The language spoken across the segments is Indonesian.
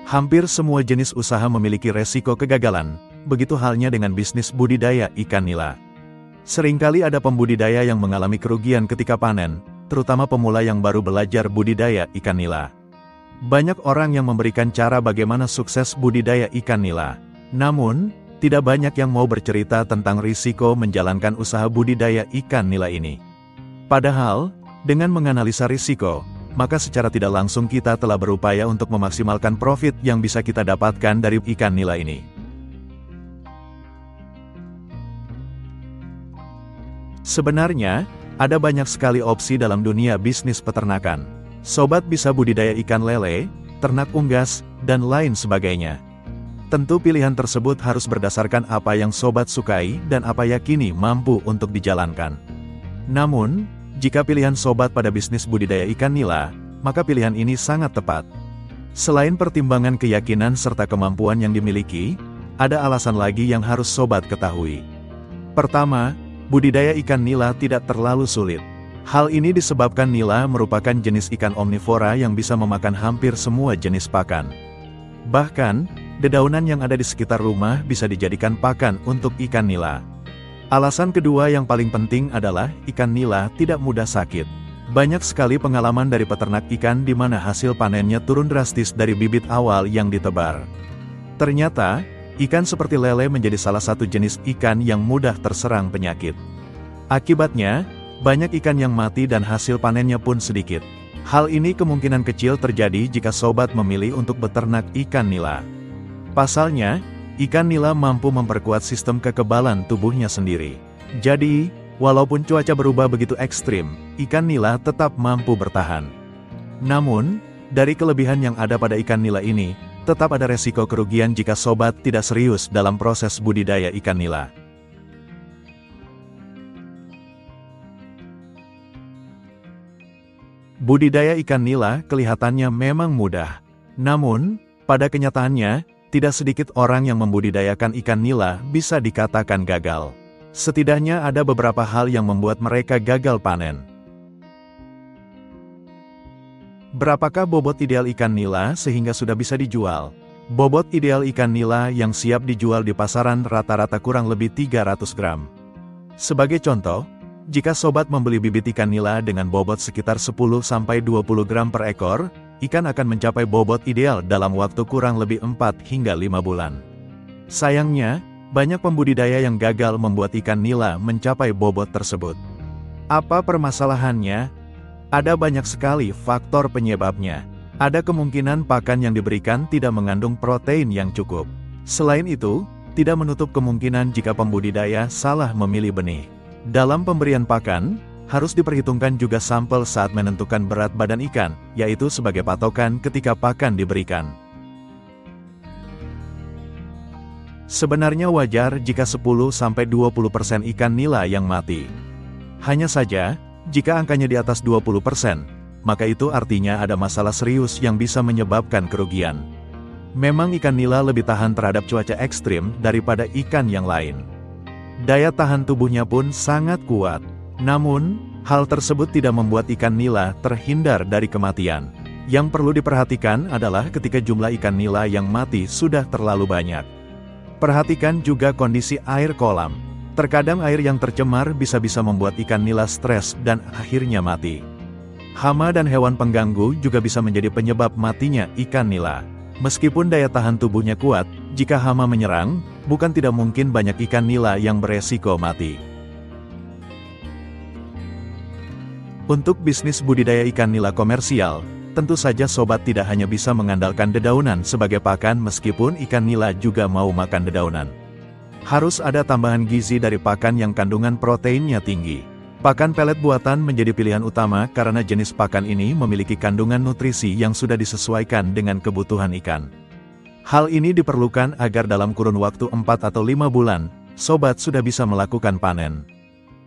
Hampir semua jenis usaha memiliki resiko kegagalan, begitu halnya dengan bisnis budidaya ikan nila. Seringkali ada pembudidaya yang mengalami kerugian ketika panen, terutama pemula yang baru belajar budidaya ikan nila. Banyak orang yang memberikan cara bagaimana sukses budidaya ikan nila. Namun, tidak banyak yang mau bercerita tentang risiko menjalankan usaha budidaya ikan nila ini. Padahal, dengan menganalisa risiko, maka secara tidak langsung kita telah berupaya untuk memaksimalkan profit yang bisa kita dapatkan dari ikan nila ini. Sebenarnya, ada banyak sekali opsi dalam dunia bisnis peternakan. Sobat bisa budidaya ikan lele, ternak unggas, dan lain sebagainya. Tentu pilihan tersebut harus berdasarkan apa yang sobat sukai dan apa yakini mampu untuk dijalankan. Namun, jika pilihan sobat pada bisnis budidaya ikan nila, maka pilihan ini sangat tepat. Selain pertimbangan keyakinan serta kemampuan yang dimiliki, ada alasan lagi yang harus sobat ketahui. Pertama, budidaya ikan nila tidak terlalu sulit. Hal ini disebabkan nila merupakan jenis ikan omnivora yang bisa memakan hampir semua jenis pakan. Bahkan, dedaunan yang ada di sekitar rumah bisa dijadikan pakan untuk ikan nila. Alasan kedua yang paling penting adalah ikan nila tidak mudah sakit. Banyak sekali pengalaman dari peternak ikan di mana hasil panennya turun drastis dari bibit awal yang ditebar. Ternyata, ikan seperti lele menjadi salah satu jenis ikan yang mudah terserang penyakit. Akibatnya, banyak ikan yang mati dan hasil panennya pun sedikit. Hal ini kemungkinan kecil terjadi jika sobat memilih untuk beternak ikan nila. Pasalnya, ikan nila mampu memperkuat sistem kekebalan tubuhnya sendiri. Jadi, walaupun cuaca berubah begitu ekstrim, ikan nila tetap mampu bertahan. Namun, dari kelebihan yang ada pada ikan nila ini, tetap ada resiko kerugian jika sobat tidak serius dalam proses budidaya ikan nila. Budidaya ikan nila kelihatannya memang mudah. Namun, pada kenyataannya, tidak sedikit orang yang membudidayakan ikan nila bisa dikatakan gagal. Setidaknya ada beberapa hal yang membuat mereka gagal panen. Berapakah bobot ideal ikan nila sehingga sudah bisa dijual? Bobot ideal ikan nila yang siap dijual di pasaran rata-rata kurang lebih 300 gram. Sebagai contoh, jika sobat membeli bibit ikan nila dengan bobot sekitar 10-20 gram per ekor, ikan akan mencapai bobot ideal dalam waktu kurang lebih 4 hingga 5 bulan. Sayangnya, banyak pembudidaya yang gagal membuat ikan nila mencapai bobot tersebut. Apa permasalahannya? Ada banyak sekali faktor penyebabnya. Ada kemungkinan pakan yang diberikan tidak mengandung protein yang cukup. Selain itu, tidak menutup kemungkinan jika pembudidaya salah memilih benih. Dalam pemberian pakan, harus diperhitungkan juga sampel saat menentukan berat badan ikan, yaitu sebagai patokan ketika pakan diberikan. Sebenarnya wajar jika 10-20% ikan nila yang mati. Hanya saja, jika angkanya di atas 20%, maka itu artinya ada masalah serius yang bisa menyebabkan kerugian. Memang ikan nila lebih tahan terhadap cuaca ekstrim daripada ikan yang lain. Daya tahan tubuhnya pun sangat kuat. Namun, hal tersebut tidak membuat ikan nila terhindar dari kematian. Yang perlu diperhatikan adalah ketika jumlah ikan nila yang mati sudah terlalu banyak. Perhatikan juga kondisi air kolam. Terkadang air yang tercemar bisa membuat ikan nila stres dan akhirnya mati. Hama dan hewan pengganggu juga bisa menjadi penyebab matinya ikan nila. Meskipun daya tahan tubuhnya kuat, jika hama menyerang, bukan tidak mungkin banyak ikan nila yang beresiko mati. Untuk bisnis budidaya ikan nila komersial, tentu saja sobat tidak hanya bisa mengandalkan dedaunan sebagai pakan meskipun ikan nila juga mau makan dedaunan. Harus ada tambahan gizi dari pakan yang kandungan proteinnya tinggi. Pakan pelet buatan menjadi pilihan utama karena jenis pakan ini memiliki kandungan nutrisi yang sudah disesuaikan dengan kebutuhan ikan. Hal ini diperlukan agar dalam kurun waktu 4 atau 5 bulan, sobat sudah bisa melakukan panen.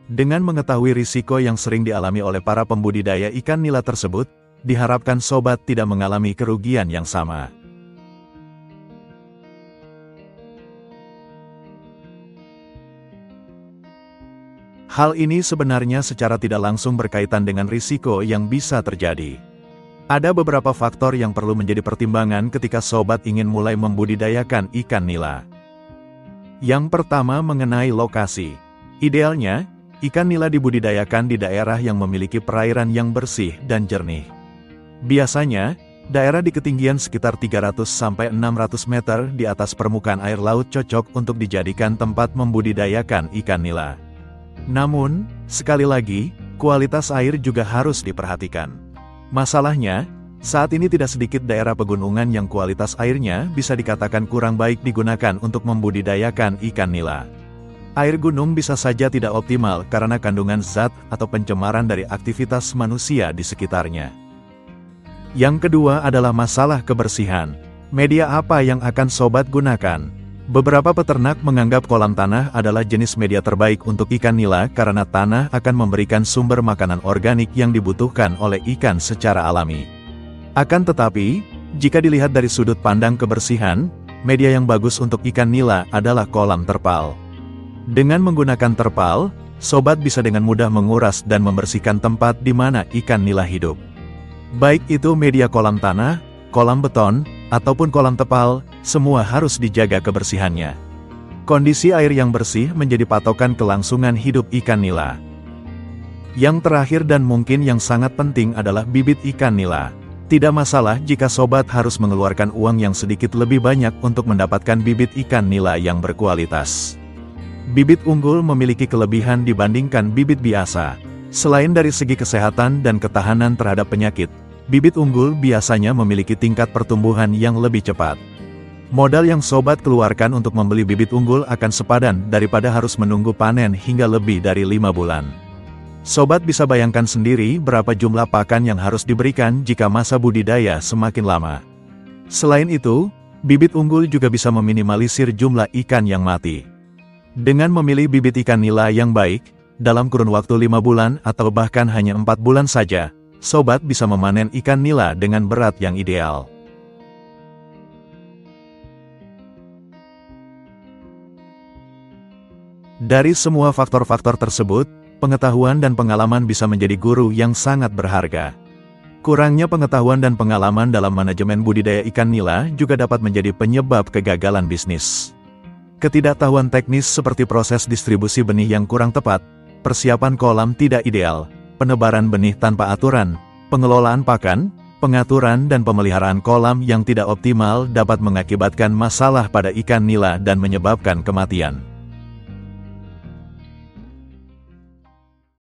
Dengan mengetahui risiko yang sering dialami oleh para pembudidaya ikan nila tersebut, diharapkan sobat tidak mengalami kerugian yang sama. Hal ini sebenarnya secara tidak langsung berkaitan dengan risiko yang bisa terjadi. Ada beberapa faktor yang perlu menjadi pertimbangan ketika sobat ingin mulai membudidayakan ikan nila. Yang pertama mengenai lokasi. Idealnya, ikan nila dibudidayakan di daerah yang memiliki perairan yang bersih dan jernih. Biasanya, daerah di ketinggian sekitar 300-600 meter di atas permukaan air laut cocok untuk dijadikan tempat membudidayakan ikan nila. Namun, sekali lagi, kualitas air juga harus diperhatikan. Masalahnya, saat ini tidak sedikit daerah pegunungan yang kualitas airnya bisa dikatakan kurang baik digunakan untuk membudidayakan ikan nila. Air gunung bisa saja tidak optimal karena kandungan zat atau pencemaran dari aktivitas manusia di sekitarnya. Yang kedua adalah masalah kebersihan. Media apa yang akan sobat gunakan? Beberapa peternak menganggap kolam tanah adalah jenis media terbaik untuk ikan nila karena tanah akan memberikan sumber makanan organik yang dibutuhkan oleh ikan secara alami. Akan tetapi, jika dilihat dari sudut pandang kebersihan, media yang bagus untuk ikan nila adalah kolam terpal. Dengan menggunakan terpal, sobat bisa dengan mudah menguras dan membersihkan tempat di mana ikan nila hidup. Baik itu media kolam tanah, kolam beton, ataupun kolam terpal, semua harus dijaga kebersihannya. Kondisi air yang bersih menjadi patokan kelangsungan hidup ikan nila. Yang terakhir dan mungkin yang sangat penting adalah bibit ikan nila. Tidak masalah jika sobat harus mengeluarkan uang yang sedikit lebih banyak untuk mendapatkan bibit ikan nila yang berkualitas. Bibit unggul memiliki kelebihan dibandingkan bibit biasa. Selain dari segi kesehatan dan ketahanan terhadap penyakit, bibit unggul biasanya memiliki tingkat pertumbuhan yang lebih cepat. Modal yang sobat keluarkan untuk membeli bibit unggul akan sepadan daripada harus menunggu panen hingga lebih dari 5 bulan. Sobat bisa bayangkan sendiri berapa jumlah pakan yang harus diberikan jika masa budidaya semakin lama. Selain itu, bibit unggul juga bisa meminimalisir jumlah ikan yang mati. Dengan memilih bibit ikan nila yang baik, dalam kurun waktu 5 bulan atau bahkan hanya 4 bulan saja, sobat bisa memanen ikan nila dengan berat yang ideal. Dari semua faktor-faktor tersebut, pengetahuan dan pengalaman bisa menjadi guru yang sangat berharga. Kurangnya pengetahuan dan pengalaman dalam manajemen budidaya ikan nila juga dapat menjadi penyebab kegagalan bisnis. Ketidaktahuan teknis seperti proses distribusi benih yang kurang tepat, persiapan kolam tidak ideal, penebaran benih tanpa aturan, pengelolaan pakan, pengaturan dan pemeliharaan kolam yang tidak optimal dapat mengakibatkan masalah pada ikan nila dan menyebabkan kematian.